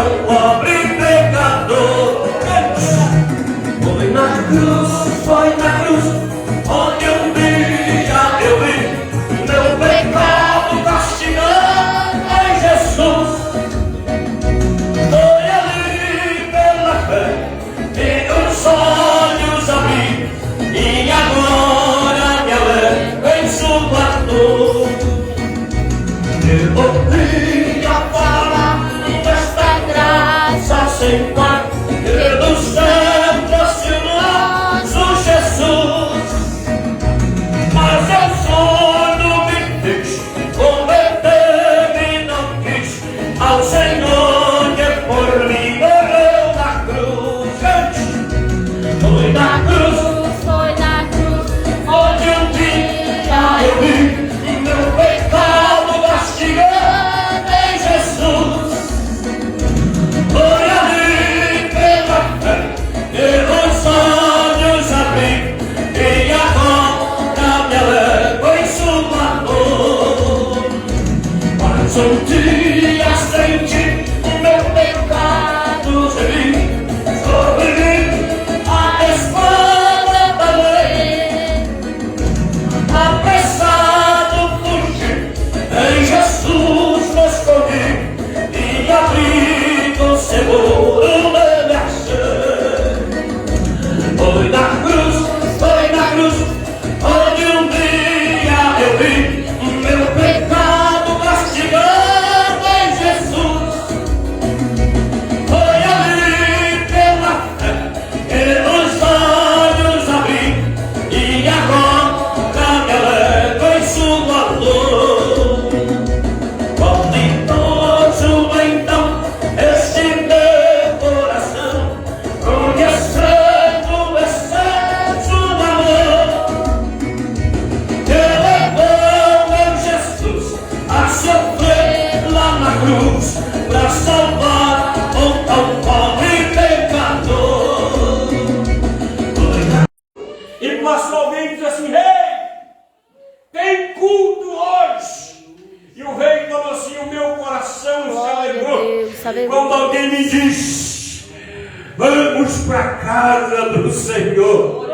tão pobre pecador. Foi na cruz, onde um dia eu vi meu pecado castigando em Jesus. Foi ali pela fé que os olhos abri, e agora me alegro em sua dor. Eu ouvi a falar desta graça sem par, que do céu trouxe o nosso Jesus. Mas eu surdo me fiz, converter-me não quis ao Senhor que por mim morreu na cruz. Foi na cruz, onde um dia eu vi meu pecado castigando em Jesus. Foi ali pela fé que os olhos abri, e agora me alegro em sua dor. Mas um dia senti meu pecado gerir sobre mim a espada da lei. Apressado fugi, em Jesus me escondi, e abrigo seguro me achei. Foi na cruz, onde um dia eu vi meu pecado castigando em Jesus. Foi ali pela fé que os olhos abri, e agora me alegro em sua dor. Quão ditoso então este meu coração, conhecendo o excesso do amor, que levou meu Jesus a sofrer lá na cruz, pra salvar um tão pobre pecador. E passou alguém e disse assim: rei, tem culto hoje. E o rei falou assim: o meu coração se alegrou quando alguém me diz: vamos para a casa do Senhor.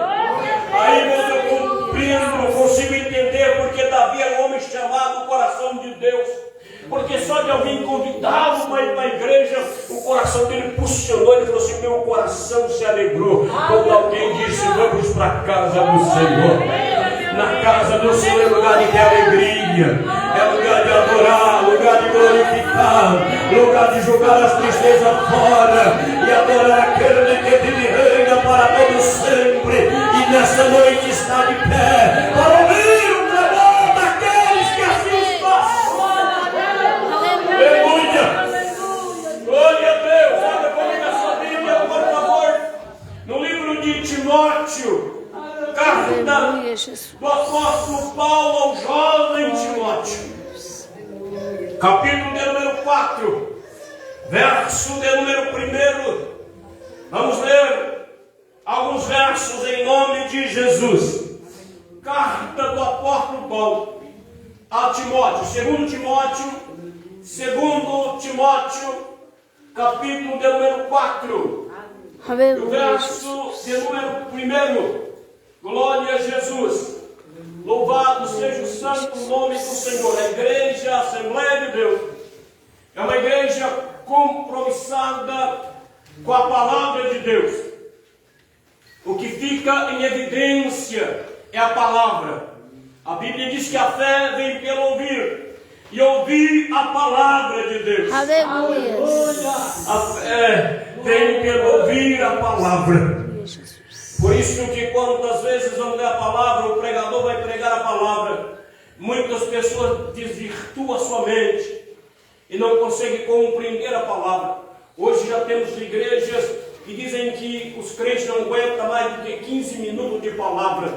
Aí eu compreendo, eu consigo entender porque Davi era um homem chamado o coração de Deus. Porque só de alguém convidá-lo para ir para a igreja, o coração dele pulsionou. Ele falou assim: meu coração se alegrou quando alguém disse: vamos para a casa do Senhor. Na casa do Senhor é lugar de alegria, é lugar de adorar, lugar de glorificar, lugar de jogar as tristezas fora e adorar aquele que vive e reina para todo sempre. E nessa noite está de pé para ouvir o clamor daqueles que assim os façam. Aleluia! Glória a Deus! Abra comigo a sua Bíblia, por favor, no livro de Timóteo. Carta do apóstolo Paulo ao jovem Timóteo, capítulo de número 4, verso de número 1. Vamos ler alguns versos em nome de Jesus. Carta do apóstolo Paulo a Timóteo, segundo Timóteo, capítulo de número 4, o verso de número 1. Glória a Jesus. Louvado seja o santo nome do Senhor. A igreja, a Assembleia de Deus, é uma igreja compromissada com a palavra de Deus. O que fica em evidência é a palavra. A Bíblia diz que a fé vem pelo ouvir, e ouvir a palavra de Deus. Aleluia. A fé vem pelo ouvir a palavra. Por isso que quantas vezes vamos ler a palavra, o pregador vai pregar a palavra, muitas pessoas desvirtuam a sua mente e não conseguem compreender a palavra. Hoje já temos igrejas que dizem que os crentes não aguentam mais do que 15 minutos de palavra.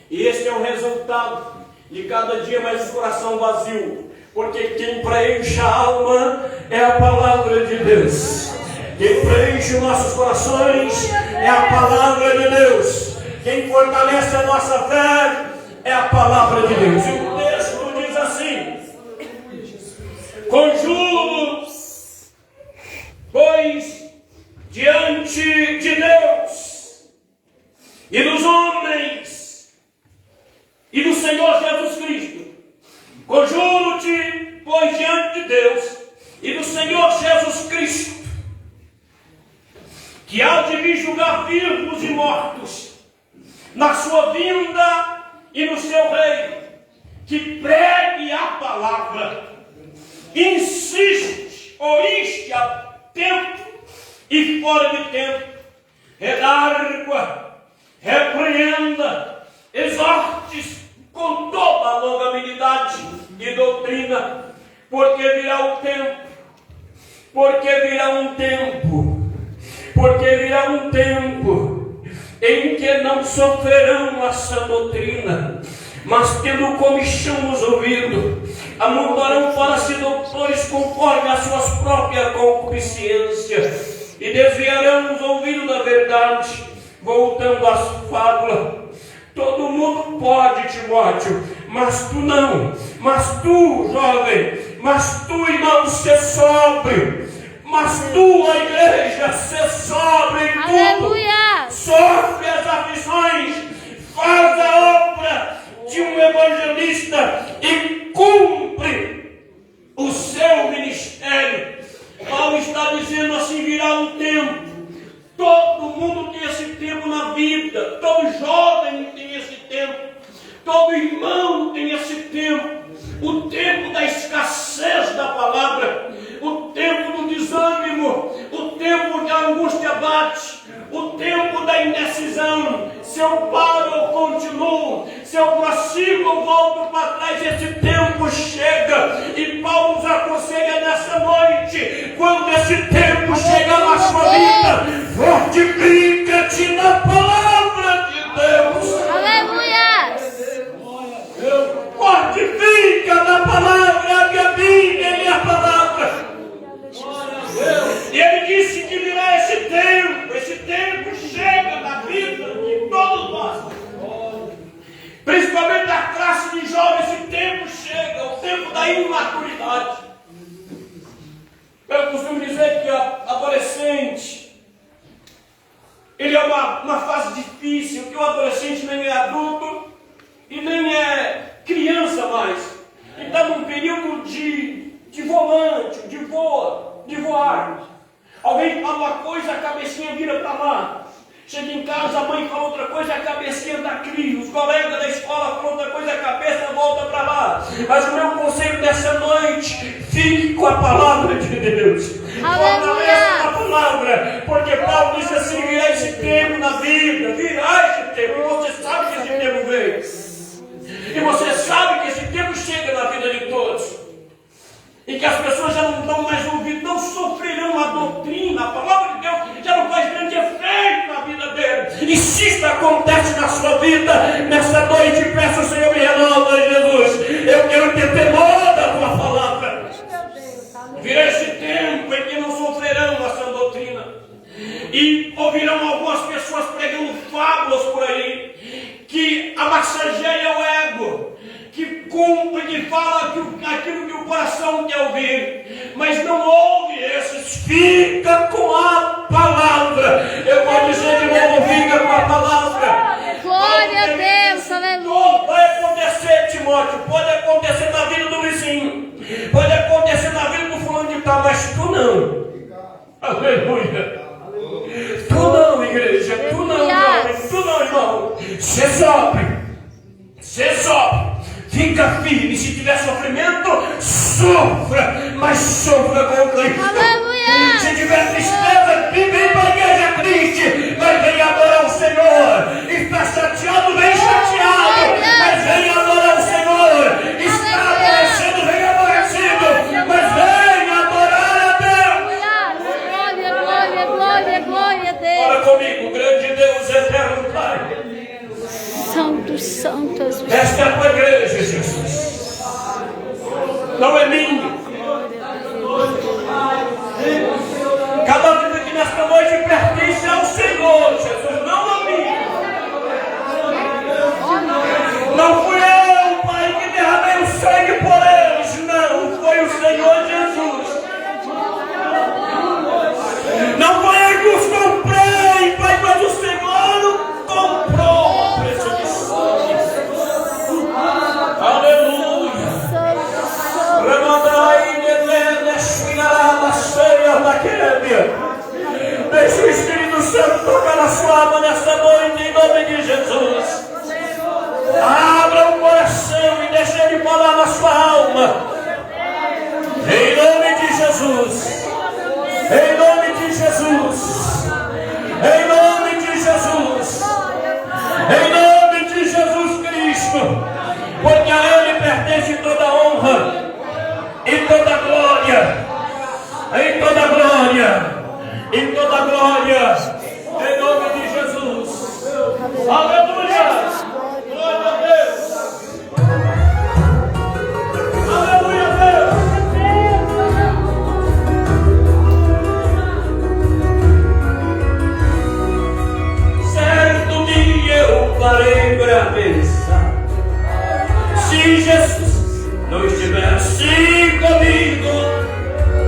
E este é o resultado de cada dia mais o coração vazio. Porque quem preenche a alma é a palavra de Deus. Quem preenche nossos corações é a palavra de Deus. Quem fortalece a nossa fé é a palavra de Deus. E o texto diz assim: conjuro, pois Deus e do Senhor Jesus Cristo, que há de vir julgar vivos e mortos, na sua vinda e no seu reino, que pregue a palavra, insiste ou inste a tempo e fora de tempo, redargua, repreenda, exorte com toda a longanimidade e doutrina, porque virá um tempo, em que não sofrerão a sã doutrina, mas tendo comichão nos ouvidos, amontoarão fora se doutores conforme as suas próprias concupiscências, e desviarão os ouvidos da verdade, voltando às fábulas. Todo mundo pode, Timóteo, mas tu não. Mas tu, jovem, mas tu, irmão, ser sóbrio. Mas tu, a igreja, ser sóbrio em tudo. Sofre as aflições, faz a obra de um evangelista e cumpre o seu ministério. Paulo está dizendo assim: virá um tempo. Todo mundo tem esse tempo na vida, todo jovem tem esse tempo, todo irmão tem esse tempo, o tempo da escassez da palavra, o tempo do desânimo, o tempo que a angústia bate, o tempo da indecisão, se eu paro ou continuo, se eu prossigo ou volto para trás. Esse tempo chega e Paulo nos aconselha nessa noite: quando esse tempo chegar na sua vida, fortifica-te na palavra de Deus. Aleluia! Fortifica na palavra, a minha Bíblia e a palavra. E ele disse que virá esse tempo chega na vida de todos nós, principalmente da classe de jovens. Esse tempo chega, o tempo da imaturidade. Eu costumo dizer que adolescente, ele é uma fase difícil, que o adolescente nem é adulto e nem é criança mais. Ele está num período de volante, de voar. Alguém fala uma coisa, a cabecinha vira para lá. Chega em casa, a mãe fala outra coisa, a cabecinha está aqui. Os colegas da escola falam outra coisa, a cabeça volta para lá. Mas o meu conselho dessa noite: fique com a palavra de Deus. Fortaleça a palavra, porque Paulo disse assim: virá esse tempo na vida, virá esse tempo. E você sabe que esse tempo veio. E você sabe que esse tempo chega na vida de todos. E que as pessoas já não dão mais ouvido, não sofrerão a doutrina, a palavra de Deus já não faz grande efeito na vida dele. E se isso acontece na sua vida, nessa noite peço ao Senhor: me renova, Jesus. Eu quero ter temor da tua palavra. Virá esse tempo em que não sofrerão a sã doutrina. E ouvirão algumas pessoas pregando fábulas por aí, que amassageiam o ego, que cumpre, que fala aquilo que o coração quer ouvir, mas não ouve esses. Fica com a palavra. Eu vou dizer de novo: fica com a palavra. Glória a Deus, aleluia. Vai acontecer, Timóteo, pode acontecer na vida do vizinho, pode acontecer na vida do fulano de tal, mas tu não. Aleluia. Tu não, igreja, tu não, jovem, tu não, irmão. Ser sóbrio, fica firme. Se tiver sofrimento, sofra, mas sofra com Cristo. Aleluia. Se tiver tristeza, vem para a igreja triste, mas vem adorar o Senhor. Está chateado, vem chateado, mas vem adorar o Senhor. Está aborrecido, vem aborrecido, mas vem adorar a Deus. Glória a Deus. Ora comigo: grande Deus, eterno Pai, santos. esta é a tua igreja, Jesus. Não é minha. Cada vida que nesta noite pertence ao Senhor. céu tocar na sua alma nesta noite, em nome de Jesus. Abra o coração e deixe Ele falar na sua alma. Em nome de Jesus. Em nome de Jesus. Em nome de Jesus. Em nome de Jesus Cristo. Porque a Ele pertence toda a honra e toda a glória. Em toda a glória. Em toda a glória. Em nome de Jesus. Aleluia. Glória a Deus. Aleluia, Deus. Certo dia eu parei para pensar, se Jesus não estivesse comigo,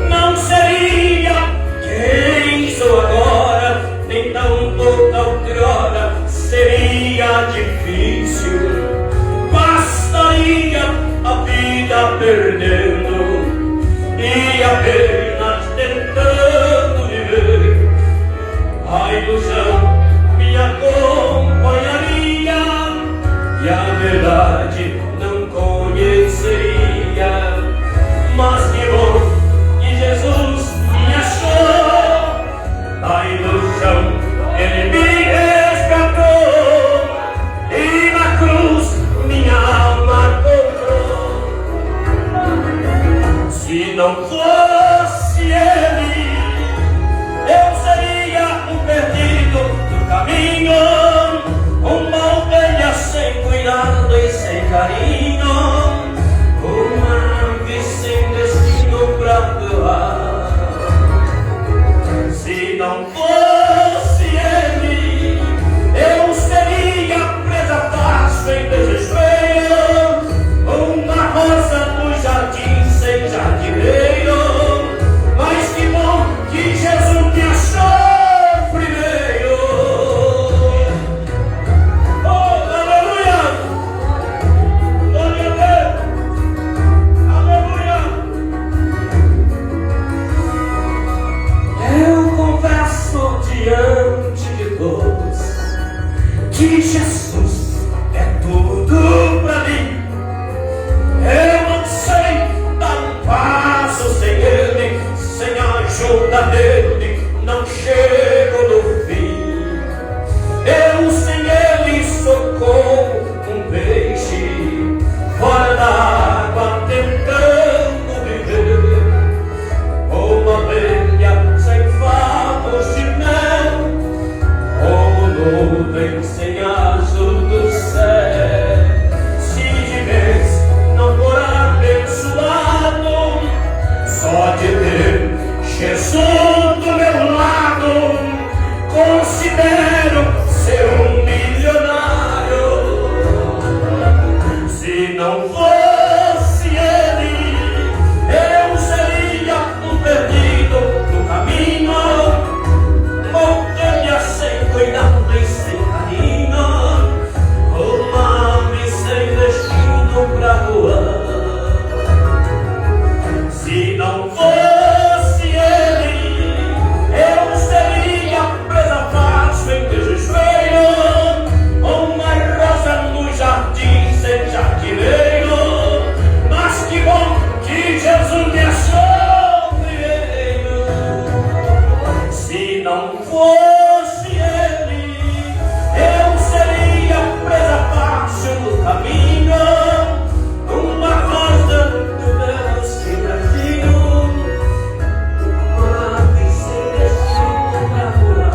não seria quem sou agora, nem tampouco da outrora. Seria difícil, bastaria a vida perdendo e apenas tentando viver. A ilusão me acompanharia e a verdade não conheceria. Mas que bom que Jesus me achou da ilusão, Ele me resgatou e na cruz minha alma comprou. Se não fosse Ele, eu seria um perdido no caminho, uma ovelha sem cuidado e sem carinho, uma ave sem destino pra voar. Se não fosse Ele, eu seria presa fácil em desespero, uma rosa no jardim sem jardineiro. Mas que bom que Jesus me achou primeiro. Oh, aleluia! Glória a Deus! Aleluia! Eu confesso diante de todos que Jesus é tudo pra mim. Eu não sei dar um passo sem Ele, sem a ajuda dele não chego no fim. Eu sem Ele sou como um peixe fora da água tentando viver, uma abelha sem favos de mel, ou nuvem sem azul do céu. Se de vez não for abençoado, só de ter Jesus do meu lado, considero ser um milionário. Se não fosse Ele, eu seria um perdido no caminho, ovelha sem cuidado e sem carinho, uma ave sem destino pra voar. Se não fosse Ele, eu seria presa fácil em desespero, uma rosa no jardim sem jardineiro. Mas que bom que Jesus me achou primeiro. Se não fosse Ele, eu seria presa fácil no caminho, uma rosa do meu sem jardim, uma ave sem destino pra voar.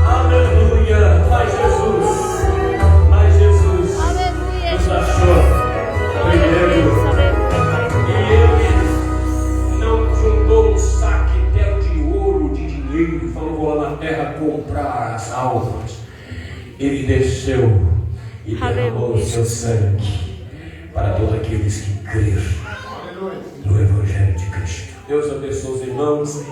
Aleluia! Mas Jesus Aleluia, nos Jesus. achou primeiro. E Ele não juntou um saquetel de ouro, de dinheiro, e falou: vou lá na terra comprar as almas. Ele desceu e derramou o seu sangue para todos aqueles que creram no Evangelho de Cristo. Deus abençoe os irmãos.